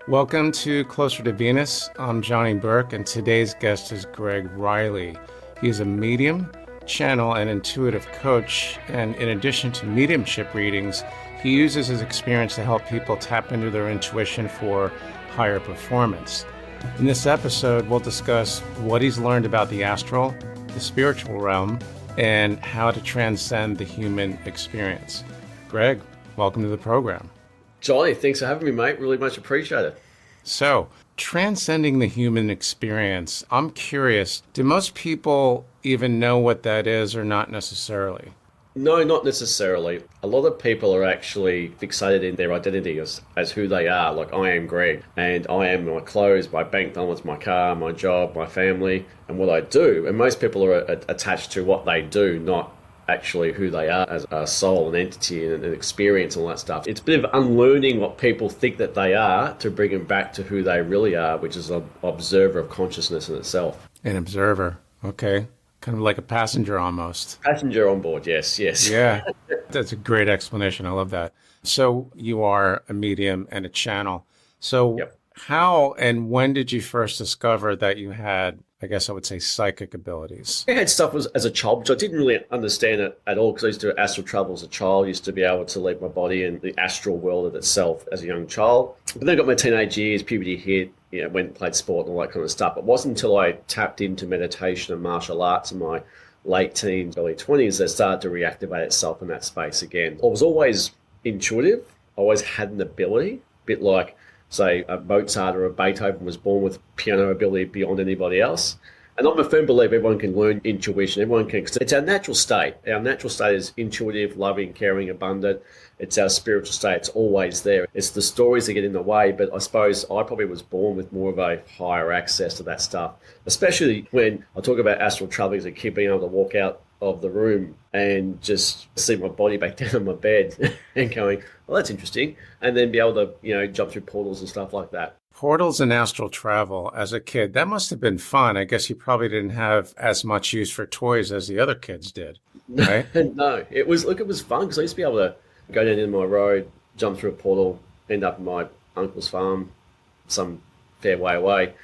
Welcome to Closer to Venus. I'm Johnny Burke, and today's guest is Greg Riley. He is a medium, channel, and intuitive coach, and in addition to mediumship readings, he uses his experience to help people tap into their intuition for higher performance. In this episode, we'll discuss what he's learned about the astral, the spiritual realm, and how to transcend the human experience. Greg, welcome to the program. Johnny, thanks for having me, mate. Really much appreciated. So, transcending the human experience, I'm curious, do most people even know what that is or not necessarily? No, not necessarily. A lot of people are actually fixated in their identity as who they are. Like, I am Greg, and I am my clothes, my bank balance, my car, my job, my family, and what I do. And most people are attached to what they do, not actually who they are as a soul, an entity, and an experience, and all that stuff. It's a bit of unlearning what people think that they are to bring them back to who they really are, which is an observer of consciousness in itself. An observer, okay. Kind of like a passenger almost. Passenger on board, yes. Yeah, that's a great explanation. I love that. So you are a medium and a channel. So Yep. How and when did you first discover that you had, I guess I would say, psychic abilities? I had stuff as a child, which I didn't really understand it at all because I used to do astral travel as a child. I used to be able to leave my body in the astral world of itself as a young child. But then I got my teenage years, puberty hit, went and played sport and all that kind of stuff. It wasn't until I tapped into meditation and martial arts in my late teens, early 20s that started to reactivate itself in that space again. I was always intuitive. I always had an ability, a bit like, say, a Mozart or a Beethoven was born with piano ability beyond anybody else. And I'm a firm believer everyone can learn intuition. Everyone can. It's our natural state. Our natural state is intuitive, loving, caring, abundant. It's our spiritual state. It's always there. It's the stories that get in the way. But I suppose I probably was born with more of a higher access to that stuff, especially when I talk about astral traveling as a kid, being able to walk out of the room and just see my body back down on my bed and going, well, that's interesting. And then be able to, jump through portals and stuff like that. Portals and astral travel as a kid, that must have been fun. I guess you probably didn't have as much use for toys as the other kids did, right? No, it was fun because I used to be able to go down in my road, jump through a portal, end up in my uncle's farm, some fair way away.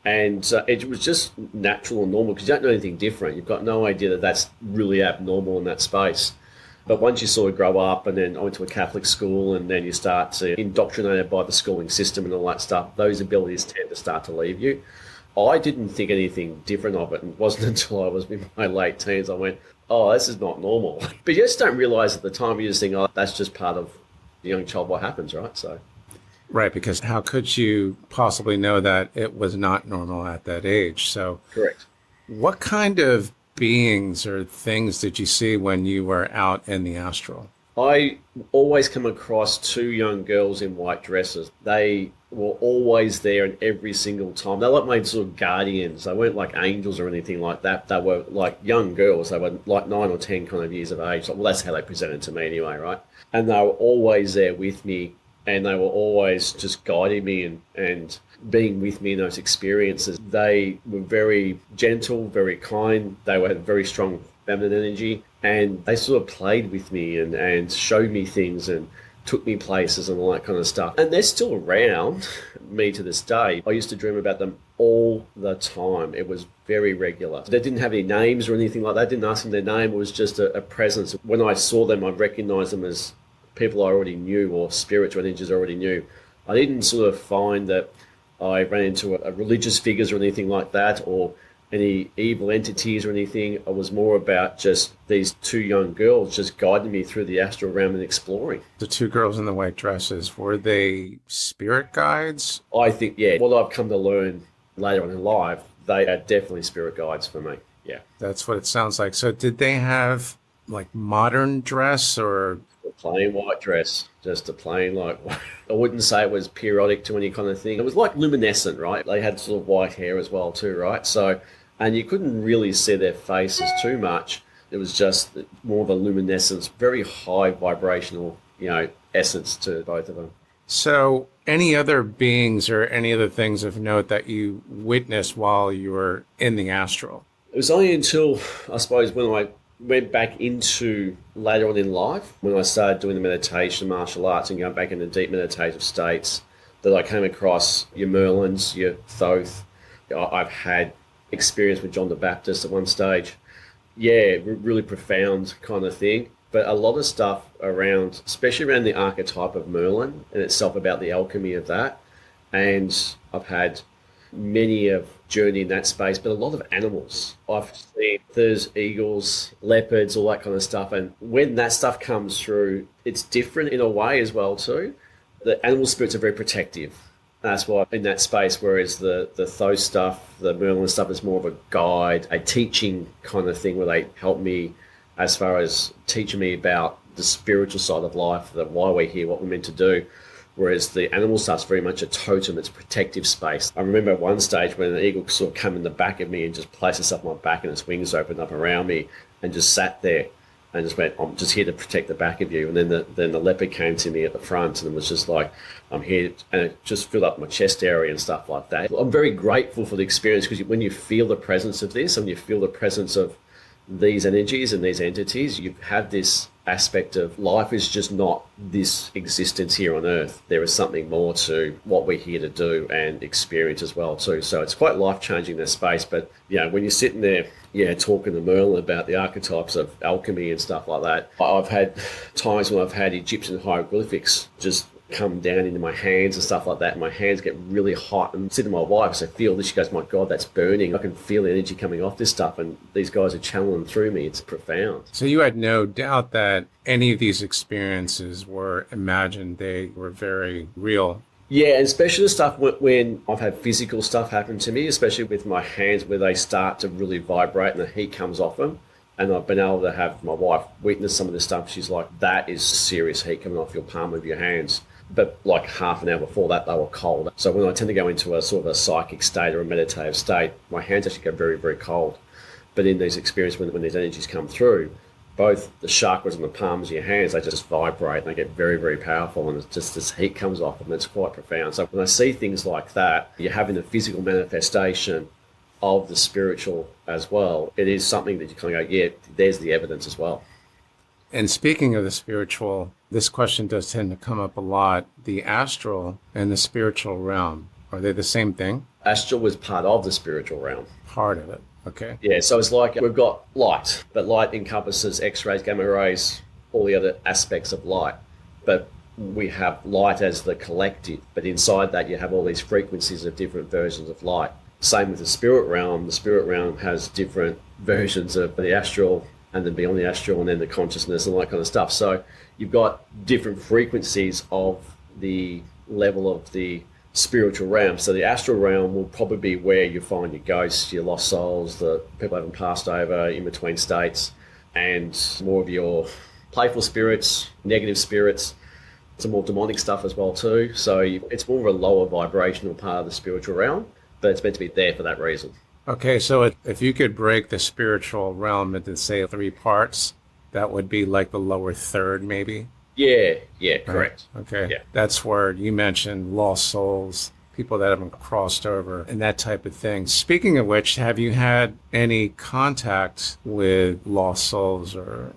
And it was just natural and normal because you don't know anything different. You've got no idea that that's really abnormal in that space. But once you sort of grow up, and then I went to a Catholic school, and then you start to indoctrinated by the schooling system and all that stuff, those abilities tend to start to leave you. I didn't think anything different of it, and it wasn't until I was in my late teens I went, oh, this is not normal. But you just don't realise at the time. You just think, oh, that's just part of the young child, what happens, right? So. Right, because how could you possibly know that it was not normal at that age? So, correct. What kind of beings or things did you see when you were out in the astral? I always come across two young girls in white dresses. They were always there and every single time. They're like my sort of guardians. They weren't like angels or anything like that. They were like young girls. They were like 9 or 10 kind of years of age. Well, that's how they presented to me anyway, right? And they were always there with me. And they were always just guiding me and being with me in those experiences. They were very gentle, very kind. They had very strong feminine energy. And they sort of played with me and showed me things and took me places and all that kind of stuff. And they're still around me to this day. I used to dream about them all the time. It was very regular. They didn't have any names or anything like that. I didn't ask them their name. It was just a presence. When I saw them, I recognized them as people I already knew or spirits or energies I already knew. I didn't sort of find that I ran into a religious figures or anything like that or any evil entities or anything. It was more about just these two young girls just guiding me through the astral realm and exploring. The two girls in the white dresses, were they spirit guides? I think, yeah, what I've come to learn later on in life, they are definitely spirit guides for me. Yeah. That's what it sounds like. So did they have like modern dress or... A plain white dress, just a plain, like, I wouldn't say it was periodic to any kind of thing. It was like luminescent, right? They had sort of white hair as well too, right? So, and you couldn't really see their faces too much. It was just more of a luminescence, very high vibrational, essence to both of them. So any other beings or any other things of note that you witnessed while you were in the astral? It was only until, I suppose, when I went back into later on in life, when I started doing the meditation, martial arts, and going back into deep meditative states, that I came across your Merlins, your Thoth. I've had experience with John the Baptist at one stage. Yeah, really profound kind of thing. But a lot of stuff around, especially around the archetype of Merlin and itself, about the alchemy of that. And I've had many of journey in that space, but a lot of animals. I've seen there's eagles, leopards, all that kind of stuff. And when that stuff comes through, it's different in a way as well too. The animal spirits are very protective. That's why in that space, whereas the Thoth stuff, the Merlin stuff is more of a guide, a teaching kind of thing where they help me as far as teaching me about the spiritual side of life, the why we're here, what we're meant to do. Whereas the animal stuff's very much a totem, it's a protective space. I remember at one stage when an eagle sort of came in the back of me and just placed itself on my back and its wings opened up around me and just sat there and just went, I'm just here to protect the back of you. And then the leopard came to me at the front and was just like, I'm here, and it just filled up my chest area and stuff like that. I'm very grateful for the experience, because when you feel the presence of this and you feel the presence of these energies and these entities, you have this aspect of life is just not this existence here on earth. There is something more to what we're here to do and experience as well too. So it's quite life-changing, this space. But yeah, when you're sitting there, talking to Merlin about the archetypes of alchemy and stuff like that, I've had times when I've had Egyptian hieroglyphics just come down into my hands and stuff like that, and my hands get really hot, and said to my wife, so I feel this, she goes, my God, that's burning. I can feel the energy coming off this stuff, and these guys are channeling through me. It's profound. So you had no doubt that any of these experiences were imagined. They were very real. Yeah, and especially the stuff when I've had physical stuff happen to me, especially with my hands, where they start to really vibrate and the heat comes off them. And I've been able to have my wife witness some of this stuff. She's like, that is serious heat coming off your palm of your hands. But like half an hour before that, they were cold. So when I tend to go into a sort of a psychic state or a meditative state, my hands actually go very, very cold. But in these experiences, when these energies come through, both the chakras and the palms of your hands, they just vibrate and they get very, very powerful, and it's just this heat comes off, and it's quite profound. So when I see things like that, you're having a physical manifestation of the spiritual as well. It is something that you kind of go, yeah, there's the evidence as well. And speaking of the spiritual, this question does tend to come up a lot. The astral and the spiritual realm, are they the same thing? Astral was part of the spiritual realm. Part of it, okay. Yeah, so it's like we've got light, but light encompasses X-rays, gamma rays, all the other aspects of light. But we have light as the collective, but inside that you have all these frequencies of different versions of light. Same with the spirit realm. The spirit realm has different versions of the astral, and then beyond the astral, and then the consciousness and all that kind of stuff. So you've got different frequencies of the level of the spiritual realm. So the astral realm will probably be where you find your ghosts, your lost souls, the people who haven't passed over, in between states, and more of your playful spirits, negative spirits, some more demonic stuff as well too. So it's more of a lower vibrational part of the spiritual realm, but it's meant to be there for that reason. Okay, so if you could break the spiritual realm into, say, 3 parts, that would be like the lower third, maybe? Yeah, correct. Right. Okay, yeah. That's where you mentioned lost souls, people that haven't crossed over, and that type of thing. Speaking of which, have you had any contact with lost souls or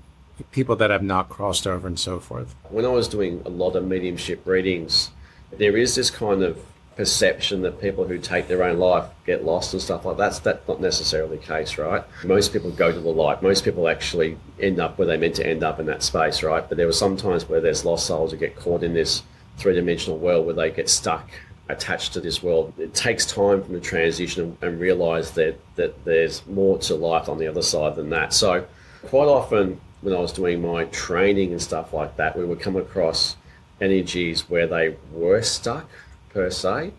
people that have not crossed over and so forth? When I was doing a lot of mediumship readings, there is this kind of perception that people who take their own life get lost and stuff like that. That's not necessarily the case, right? Most people go to the light. Most people actually end up where they're meant to end up in that space, right? But there are some times where there's lost souls who get caught in this 3-dimensional world where they get stuck, attached to this world. It takes time from the transition and realize that there's more to life on the other side than that. So quite often when I was doing my training and stuff like that, we would come across energies where they were stuck, per se,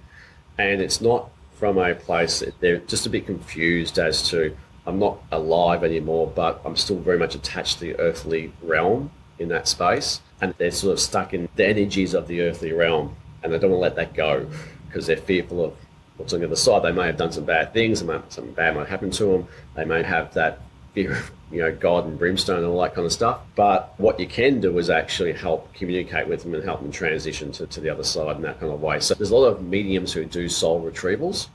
and it's not from a place that they're just a bit confused as to, I'm not alive anymore, but I'm still very much attached to the earthly realm in that space, and they're sort of stuck in the energies of the earthly realm, and they don't want to let that go because they're fearful of what's on the other side. They may have done some bad things, something bad might happen to them, they may have that fear of God and brimstone and all that kind of stuff. But what you can do is actually help communicate with them and help them transition to the other side in that kind of way. So there's a lot of mediums who do soul retrievals,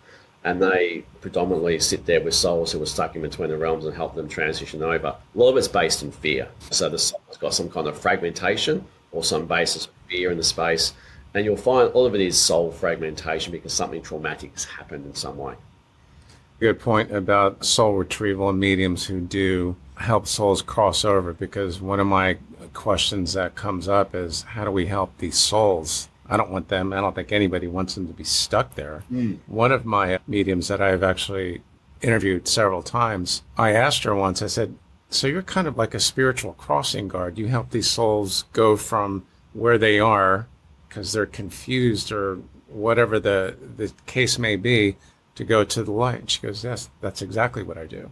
and they predominantly sit there with souls who are stuck in between the realms and help them transition over. A lot of it's based in fear. So the soul's got some kind of fragmentation or some basis of fear in the space, And you'll find all of it is soul fragmentation because something traumatic has happened in some way. Good point about soul retrieval and mediums who do help souls cross over, because one of my questions that comes up is, how do we help these souls? I don't think anybody wants them to be stuck there. One of my mediums that I've actually interviewed several times, I asked her once, I said, so you're kind of like a spiritual crossing guard. You help these souls go from where they are because they're confused or whatever the case may be, to go to the light. She goes, yes, that's exactly what I do.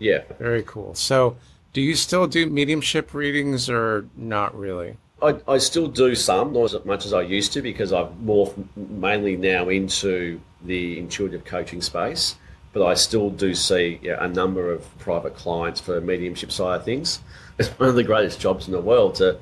Yeah. Very cool. So do you still do mediumship readings or not really? I still do some, not as much as I used to, because I've morphed mainly now into the intuitive coaching space. But I still do see a number of private clients for mediumship side of things. It's one of the greatest jobs in the world to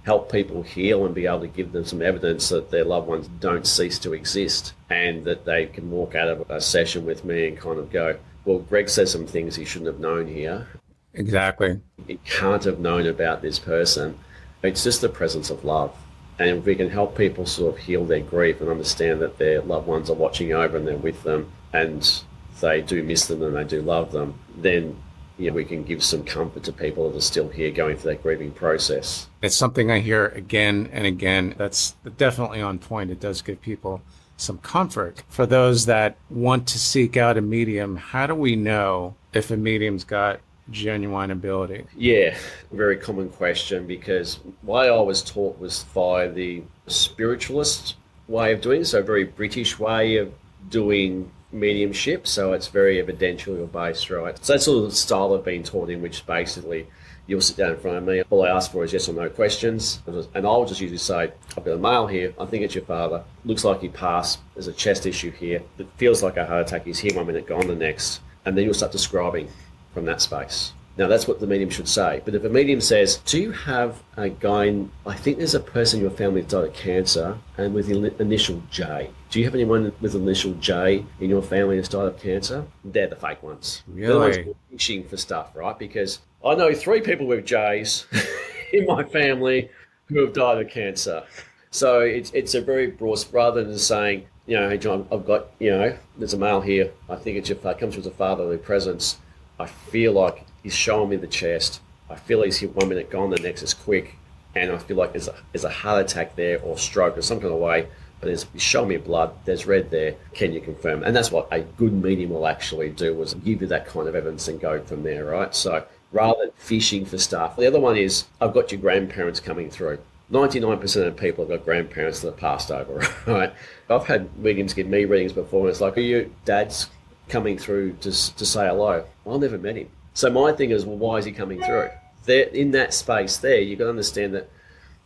help people heal and be able to give them some evidence that their loved ones don't cease to exist, and that they can walk out of a session with me and kind of go, well, Greg says some things he shouldn't have known here. Exactly. He can't have known about this person. It's just the presence of love. And if we can help people sort of heal their grief and understand that their loved ones are watching over and they're with them, and they do miss them and they do love them, then we can give some comfort to people that are still here going through that grieving process. It's something I hear again and again. That's definitely on point. It does give people some comfort. For those that want to seek out a medium, how do we know if a medium's got genuine ability? Yeah, very common question, because what I was taught was by the spiritualist way of doing it, so a very British way of doing mediumship, so it's very evidentially based, right? So that's sort of the style I've been taught in, which basically you'll sit down in front of me, all I ask for is yes or no questions, and I'll just usually say, I've got a male here, I think it's your father, looks like he passed, there's a chest issue here, it feels like a heart attack, he's here 1 minute, gone the next, and then you'll start describing from that space. Now, that's what the medium should say. But if a medium says, do you have a guy, I think there's a person in your family that died of cancer and with the initial J. Do you have anyone with the initial J in your family that's died of cancer? They're the fake ones. Really? They're the ones who are fishing for stuff, right? Because I know 3 people with J's in my family who have died of cancer. So it's a very broad, rather than saying, hey, John, I've got, there's a male here. I think it's your father, comes with a fatherly presence. I feel like he's showing me the chest. I feel he's here 1 minute, gone the next is quick. And I feel like there's a heart attack there or stroke or some kind of way. But he's showing me blood. There's red there. Can you confirm? And that's what a good medium will actually do, was give you that kind of evidence and go from there, right? So rather than fishing for stuff. The other one is, I've got your grandparents coming through. 99% of people have got grandparents that have passed over, right? I've had mediums give me readings before, and it's like, are your dad's coming through to say hello? I never met him. So my thing is, well, why is he coming through? There, in that space there, you've got to understand that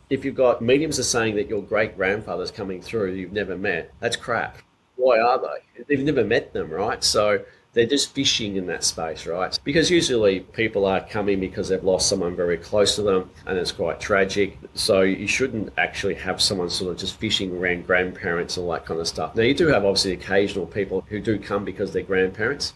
if you've got mediums are saying that your great-grandfather's coming through you've never met, that's crap. Why are they? They've never met them, right? So they're just fishing in that space, right? Because usually people are coming because they've lost someone very close to them and it's quite tragic. So you shouldn't actually have someone sort of just fishing around grandparents and all that kind of stuff. Now, you do have obviously occasional people who do come because they're grandparents.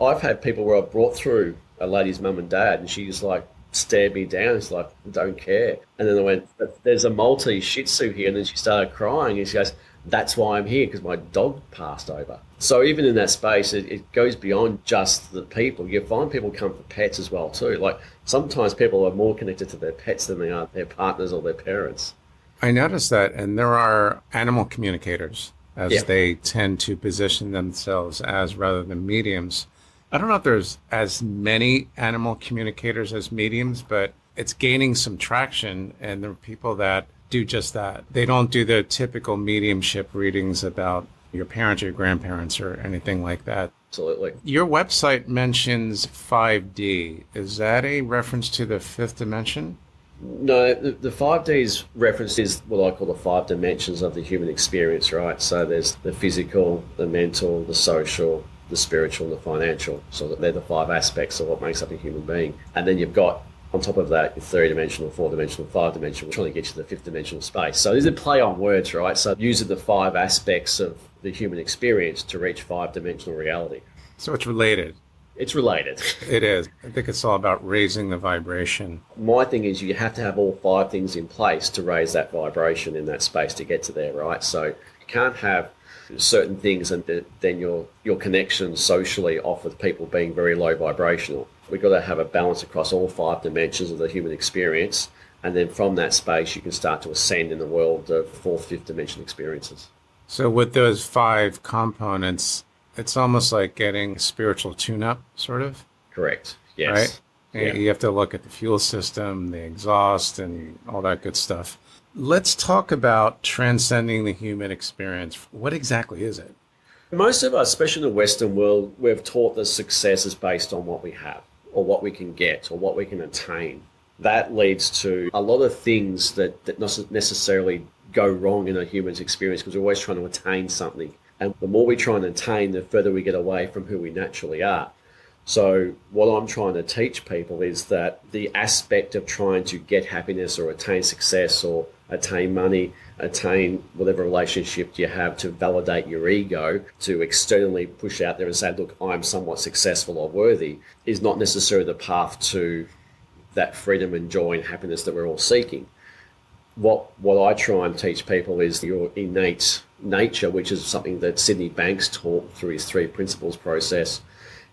I've had people where I've brought through a lady's mum and dad and she's like, stared me down. It's like, don't care. And then I went, there's a Maltese Shih Tzu here. And then she started crying and she goes, that's why I'm here, because my dog passed over. So even in that space, it goes beyond just the people. You find people come for pets as well too. Like sometimes people are more connected to their pets than they are their partners or their parents. I noticed that, and there are animal communicators, as they tend to position themselves as, rather than mediums. I don't know if there's as many animal communicators as mediums, but it's gaining some traction, and there are people that do just that. They don't do the typical mediumship readings about your parents or your grandparents or anything like that. Absolutely. Your website mentions 5D. Is that a reference to the fifth dimension? No, the 5D's reference is what I call the 5 dimensions of the human experience, right? So there's the physical, the mental, the social, the spiritual, and the financial. So they're the 5 aspects of what makes up a human being. And then you've got, on top of that, your 3-dimensional, 4-dimensional, 5-dimensional, trying to get you to the 5th dimensional space. So there's a play on words, right? So using the 5 aspects of the human experience to reach 5-dimensional reality. So it's related. It's related. It is. I think it's all about raising the vibration. My thing is you have to have all five things in place to raise that vibration in that space to get to there, right? So you can't have certain things and then your connection socially off with people being very low vibrational. We've got to have a balance across all five dimensions of the human experience. And then from that space, you can start to ascend in the world of fourth, fifth dimension experiences. So with those five components, it's almost like getting a spiritual tune-up, sort of. Correct. Yes. Right? Yeah. You have to look at the fuel system, the exhaust, and all that good stuff. Let's talk about transcending the human experience. What exactly is it? Most of us, especially in the Western world, we've taught that success is based on what we have or what we can get or what we can attain. That leads to a lot of things that not necessarily go wrong in a human's experience because we're always trying to attain something. And the more we try and attain, the further we get away from who we naturally are. So what I'm trying to teach people is that the aspect of trying to get happiness or attain success or attain money, attain whatever relationship you have to validate your ego, to externally push out there and say, look, I'm somewhat successful or worthy, is not necessarily the path to that freedom and joy and happiness that we're all seeking. What I try and teach people is your innate nature, which is something that Sydney Banks taught through his 3 principles process,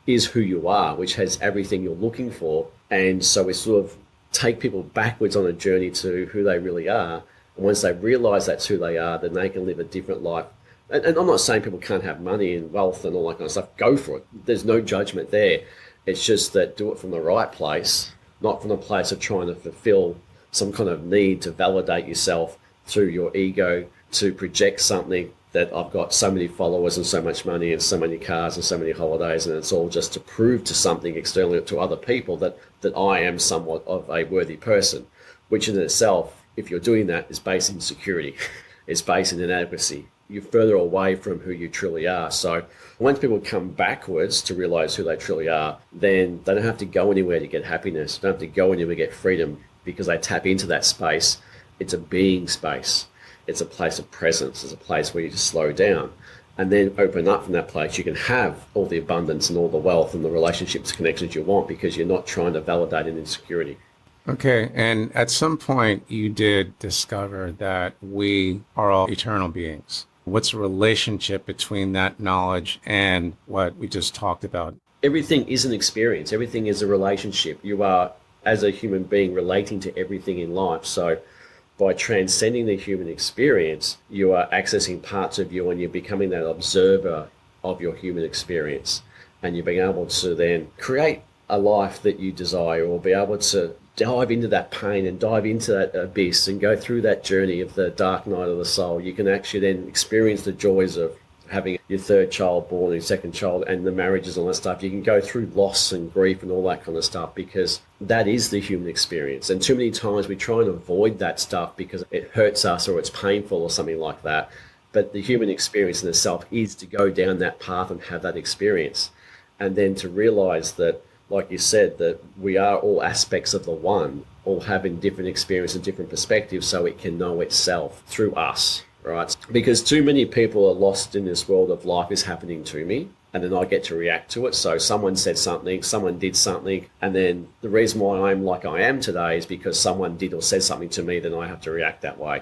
is who you are, which has everything you're looking for. And so we sort of take people backwards on a journey to who they really are. And once they realize that's who they are, then they can live a different life. And I'm not saying people can't have money and wealth and all that kind of stuff. Go for it. There's no judgment there. It's just that do it from the right place, not from the place of trying to fulfill some kind of need to validate yourself through your ego, to project something that I've got so many followers and so much money and so many cars and so many holidays, and it's all just to prove to something externally to other people that I am somewhat of a worthy person, which in itself, if you're doing that, is based in security. It's based in inadequacy. You're further away from who you truly are. So once people come backwards to realize who they truly are, then they don't have to go anywhere to get happiness. They don't have to go anywhere to get freedom because they tap into that space. It's a being space. It's a place of presence. It's a place where you just slow down and then open up from that place. You can have all the abundance and all the wealth and the relationships, connections you want because you're not trying to validate an insecurity. Okay, and at some point you did discover that we are all eternal beings. What's the relationship between that knowledge and what we just talked about? Everything is an experience. Everything is a relationship. You are, as a human being, relating to everything in life. So by transcending the human experience, you are accessing parts of you and you're becoming that observer of your human experience. And you're being able to then create a life that you desire, or be able to dive into that pain and dive into that abyss and go through that journey of the dark night of the soul. You can actually then experience the joys of having your 3rd child born, your 2nd child, and the marriages and all that stuff. You can go through loss and grief and all that kind of stuff because that is the human experience. And too many times we try and avoid that stuff because it hurts us or it's painful or something like that. But the human experience in itself is to go down that path and have that experience. And then to realize that, like you said, that we are all aspects of the one, all having different experience and different perspectives, so it can know itself through us, right? Because too many people are lost in this world of life is happening to me, and then I get to react to it. So someone said something, someone did something, and then the reason why I'm like I am today is because someone did or said something to me, then I have to react that way.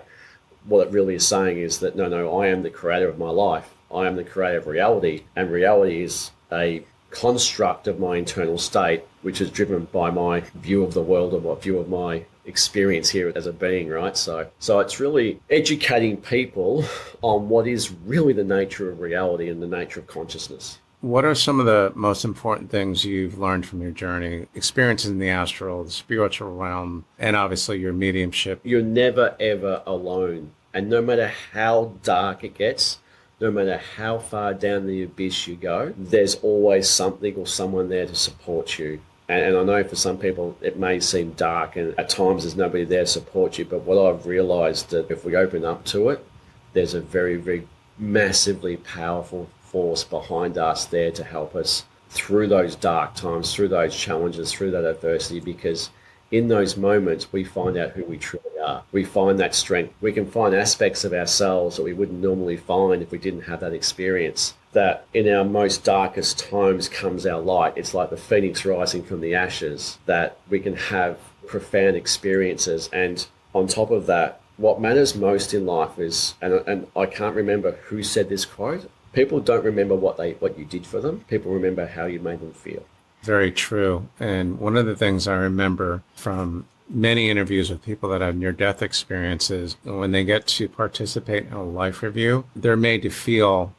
What it really is saying is that, no, I am the creator of my life. I am the creator of reality, and reality is a construct of my internal state, which is driven by my view of the world and my view of my experience here as a being, right? So it's really educating people on what is really the nature of reality and the nature of consciousness. What are some of the most important things you've learned from your journey, experiences in the astral, the spiritual realm, and obviously your mediumship? You're never, ever alone. And no matter how dark it gets, no matter how far down the abyss you go, there's always something or someone there to support you. And I know for some people it may seem dark and at times there's nobody there to support you, but what I've realized that if we open up to it, there's a very, very massively powerful force behind us there to help us through those dark times, through those challenges, through that adversity, because in those moments we find out who we truly are. We find that strength. We can find aspects of ourselves that we wouldn't normally find if we didn't have that experience. That in our most darkest times comes our light. It's like the phoenix rising from the ashes, that we can have profound experiences. And on top of that, what matters most in life is, and I can't remember who said this quote, people don't remember what you did for them. People remember how you made them feel. Very true. And one of the things I remember from many interviews with people that have near-death experiences, when they get to participate in a life review, they're made to feel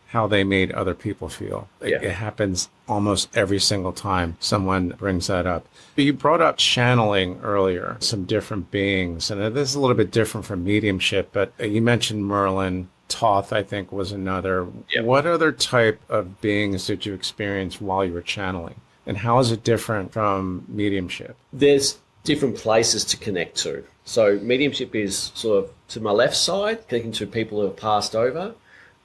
how they made other people feel. Yeah. It happens almost every single time someone brings that up. But you brought up channeling earlier, some different beings, and this is a little bit different from mediumship, but you mentioned Merlin. Thoth, I think, was another. Yep. What other type of beings did you experience while you were channeling? And how is it different from mediumship? There's different places to connect to. So mediumship is sort of to my left side, connecting to people who have passed over,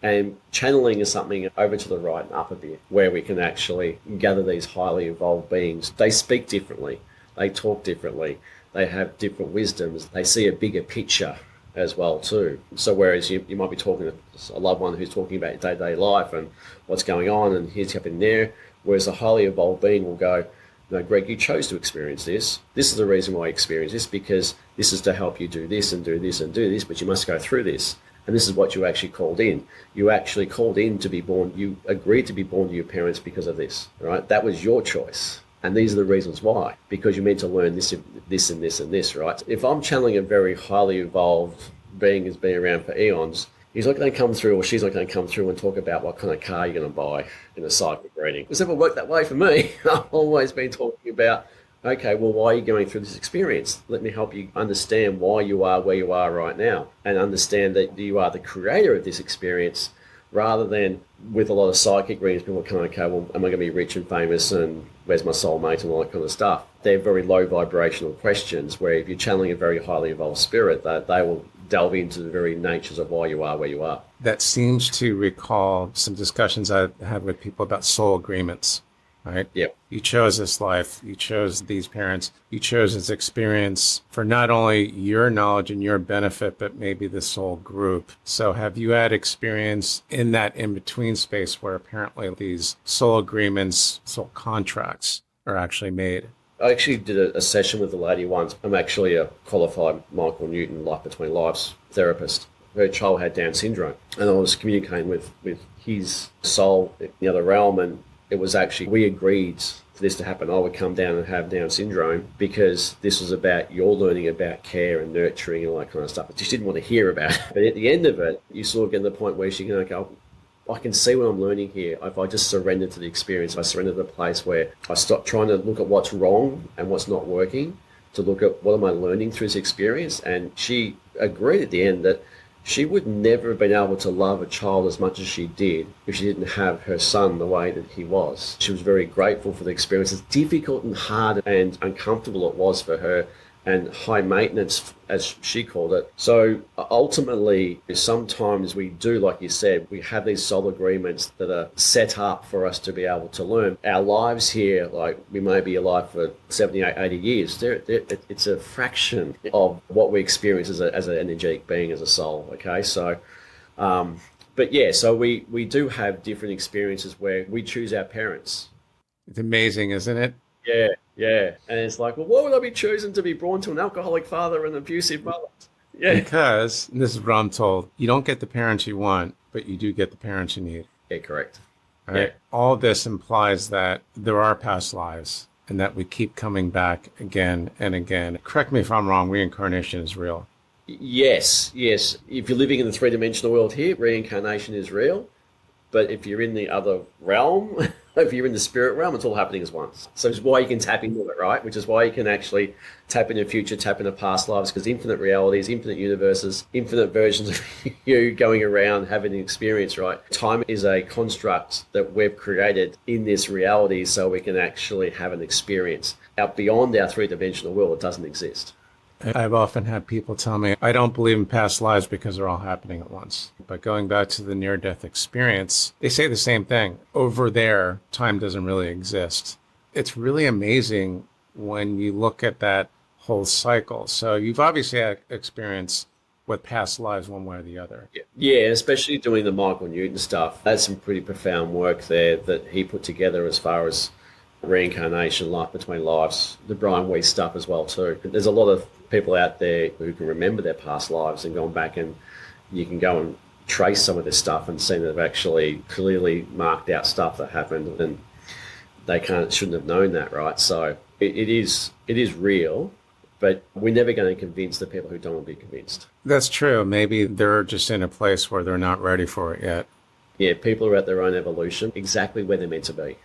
and channeling is something over to the right and up a bit, where we can actually gather these highly evolved beings. They speak differently, they talk differently, they have different wisdoms, they see a bigger picture as well too. So whereas you might be talking to a loved one who's talking about your day-to-day life and what's going on and here's happening there, whereas a highly evolved being will go, no, Greg, you chose to experience this. This is the reason why you experience this, because this is to help you do this and do this and do this, but you must go through this. And this is what you actually called in. You actually called in to be born. You agreed to be born to your parents because of this, right? That was your choice. And these are the reasons why, because you're meant to learn this, this, and this, and this, right? If I'm channeling a very highly evolved being who's been around for eons, he's not going to come through, or she's not going to come through and talk about what kind of car you're going to buy in a psychic reading. It's never worked that way for me. I've always been talking about, okay, well, why are you going through this experience? Let me help you understand why you are where you are right now, and understand that you are the creator of this experience, rather than with a lot of psychic readings, people are kind of, okay, well, am I going to be rich and famous and where's my soulmate and all that kind of stuff? They're very low vibrational questions, where if you're channeling a very highly evolved spirit, that they will delve into the very natures of why you are where you are. That seems to recall some discussions I've had with people about soul agreements, right? Yep. You chose this life, you chose these parents, you chose this experience for not only your knowledge and your benefit, but maybe the soul group. So have you had experience in that in-between space where apparently these soul agreements, soul contracts are actually made? I actually did a session with a lady once. I'm actually a qualified Michael Newton Life Between Lives therapist. Her child had Down syndrome, and I was communicating with his soul in the other realm, and it was actually, we agreed for this to happen. I would come down and have Down syndrome because this was about your learning about care and nurturing and all that kind of stuff. I just didn't want to hear about it. But at the end of it, you sort of get to the point where she's going to go, I can see what I'm learning here. If I just surrender to the experience, I surrender to the place where I stop trying to look at what's wrong and what's not working, to look at what am I learning through this experience. And she agreed at the end that she would never have been able to love a child as much as she did if she didn't have her son the way that he was. She was very grateful for the experience, as difficult and hard and uncomfortable it was for her, and high maintenance, as she called it. So ultimately, sometimes we do, like you said, we have these soul agreements that are set up for us to be able to learn. Our lives here, like we may be alive for 78, 80 years, it's a fraction of what we experience as an energetic being, as a soul, okay? So, but yeah, so we do have different experiences where we choose our parents. It's amazing, isn't it? Yeah, yeah. And it's like, well, why would I be chosen to be born to an alcoholic father and an abusive mother? Yeah. Because, and this is what I'm told, you don't get the parents you want, but you do get the parents you need. Yeah, correct. Right? Yeah. All this implies that there are past lives and that we keep coming back again and again. Correct me if I'm wrong, reincarnation is real. Yes, yes. If you're living in the three-dimensional world here, reincarnation is real. But if you're in the other realm, if you're in the spirit realm, it's all happening as once. So it's why you can tap into it, right? Which is why you can actually tap into future, tap into past lives, because infinite realities, infinite universes, infinite versions of you going around having an experience, right? Time is a construct that we've created in this reality so we can actually have an experience. Out beyond our three-dimensional world, it doesn't exist. I've often had people tell me, I don't believe in past lives because they're all happening at once. But going back to the near-death experience, they say the same thing. Over there, time doesn't really exist. It's really amazing when you look at that whole cycle. So you've obviously had experience with past lives one way or the other. Yeah, especially doing the Michael Newton stuff. That's some pretty profound work there that he put together as far as reincarnation, life between lives, the Brian Weiss stuff as well too. There's a lot of people out there who can remember their past lives and going back, and you can go and trace some of this stuff and see that they've actually clearly marked out stuff that happened, and they shouldn't have known that, right? So it is real, but we're never going to convince the people who don't want to be convinced. That's true. Maybe they're just in a place where they're not ready for it yet. Yeah, people are at their own evolution, exactly where they're meant to be.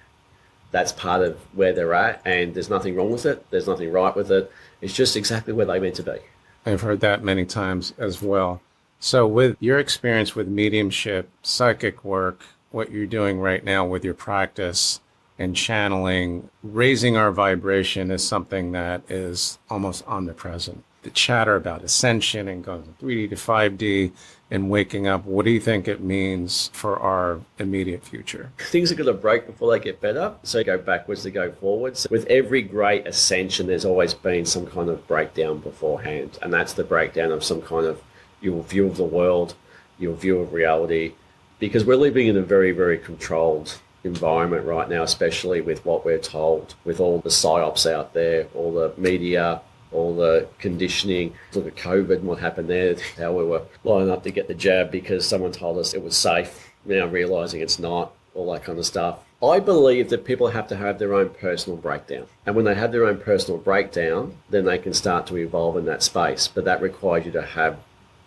That's part of where they're at, and there's nothing wrong with it. There's nothing right with it. It's just exactly where they're meant to be. I've heard that many times as well. So with your experience with mediumship, psychic work, what you're doing right now with your practice and channeling, raising our vibration is something that is almost omnipresent. The chatter about ascension and going from 3D to 5D and waking up, what do you think it means for our immediate future? Things are going to break before they get better, so you go backwards to go forwards. With every great ascension, there's always been some kind of breakdown beforehand, and that's the breakdown of some kind of your view of the world, your view of reality, because we're living in a very, very controlled environment right now, especially with what we're told, with all the psyops out there, all the media, all the conditioning. Look at COVID and what happened there, how we were lining up to get the jab because someone told us it was safe, now realizing it's not, all that kind of stuff. I believe that people have to have their own personal breakdown. And when they have their own personal breakdown, then they can start to evolve in that space. But that requires you to have,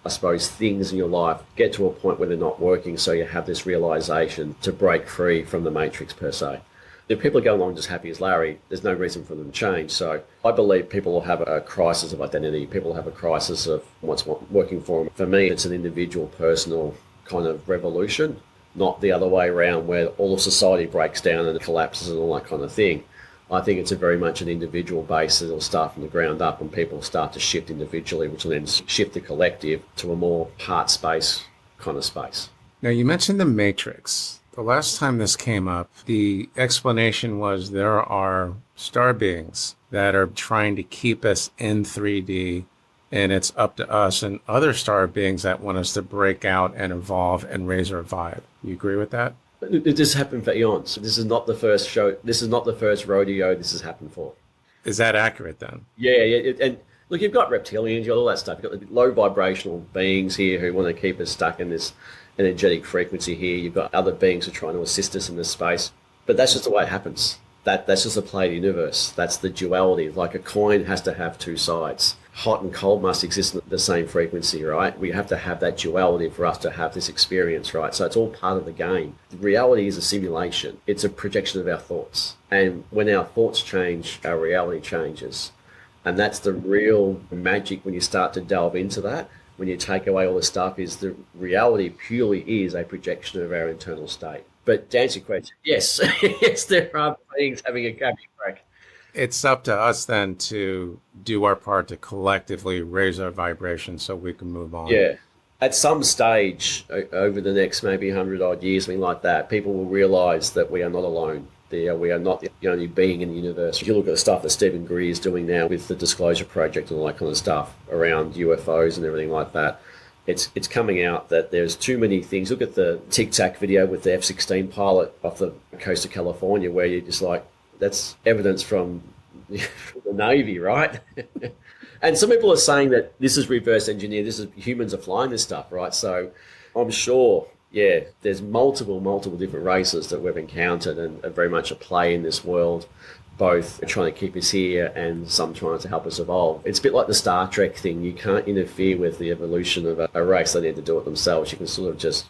I suppose, things in your life get to a point where they're not working, so you have this realization to break free from the matrix per se. If people are going along just happy as Larry, there's no reason for them to change. So I believe people will have a crisis of identity. People will have a crisis of what's working for them. For me, it's an individual, personal kind of revolution, not the other way around where all of society breaks down and collapses and all that kind of thing. I think it's a very much an individual base that will start from the ground up, and people start to shift individually, which will then shift the collective to a more heart space kind of space. Now, you mentioned the matrix. The last time this came up, the explanation was there are star beings that are trying to keep us in 3D, and it's up to us and other star beings that want us to break out and evolve and raise our vibe. You agree with that? This happened for eons. This is not the first show. This is not the first rodeo this has happened for. Is that accurate then? Yeah. And look, you've got reptilians, you've got all that stuff. You've got the low vibrational beings here who want to keep us stuck in this energetic frequency here. You've got other beings who are trying to assist us in this space. But that's just the way it happens. That's just the play of the universe. That's the duality. Like a coin has to have two sides. Hot and cold must exist at the same frequency, right? We have to have that duality for us to have this experience, right? So it's all part of the game. The reality is a simulation. It's a projection of our thoughts. And when our thoughts change, our reality changes. And that's the real magic when you start to delve into that. When you take away all the stuff, is the reality purely is a projection of our internal state. But to answer your question, yes, yes, there are beings having a happy crack. It's up to us then to do our part to collectively raise our vibration so we can move on. Yeah. At some stage over the next maybe 100 odd years, something like that, people will realize that we are not alone. We are not the only being in the universe. If you look at the stuff that Stephen Greer is doing now with the Disclosure Project and all that kind of stuff around UFOs and everything like that, it's coming out that there's too many things. Look at the Tic Tac video with the F-16 pilot off the coast of California, where you're just like, that's evidence from the Navy, right? And some people are saying that this is reverse engineered. This is humans are flying this stuff, right? So I'm sure, yeah, there's multiple different races that we've encountered and are very much a play in this world, both trying to keep us here and some trying to help us evolve. It's a bit like the Star Trek thing. You can't interfere with the evolution of a race. They need to do it themselves. You can sort of just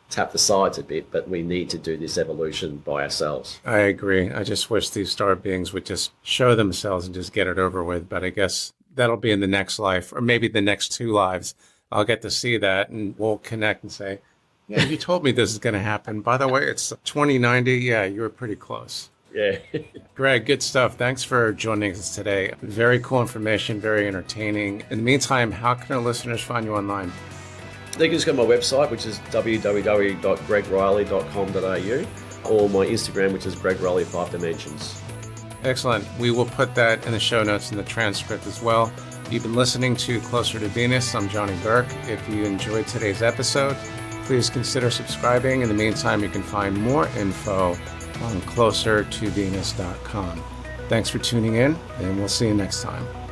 tap the sides a bit, but we need to do this evolution by ourselves. I agree. I just wish these star beings would just show themselves and just get it over with. But I guess that'll be in the next life, or maybe the next two lives. I'll get to see that and we'll connect and say, yeah, you told me this is going to happen. By the way, it's 2090. Yeah, you were pretty close. Yeah. Greg, good stuff. Thanks for joining us today. Very cool information, very entertaining. In the meantime, how can our listeners find you online? They can just go to my website, which is www.gregriley.com.au, or my Instagram, which is Greg Riley 5 Dimensions. Excellent. We will put that in the show notes and the transcript as well. You've been listening to Closer to Venus. I'm Johnny Burke. If you enjoyed today's episode, please consider subscribing. In the meantime, you can find more info on closertovenus.com. Thanks for tuning in, and we'll see you next time.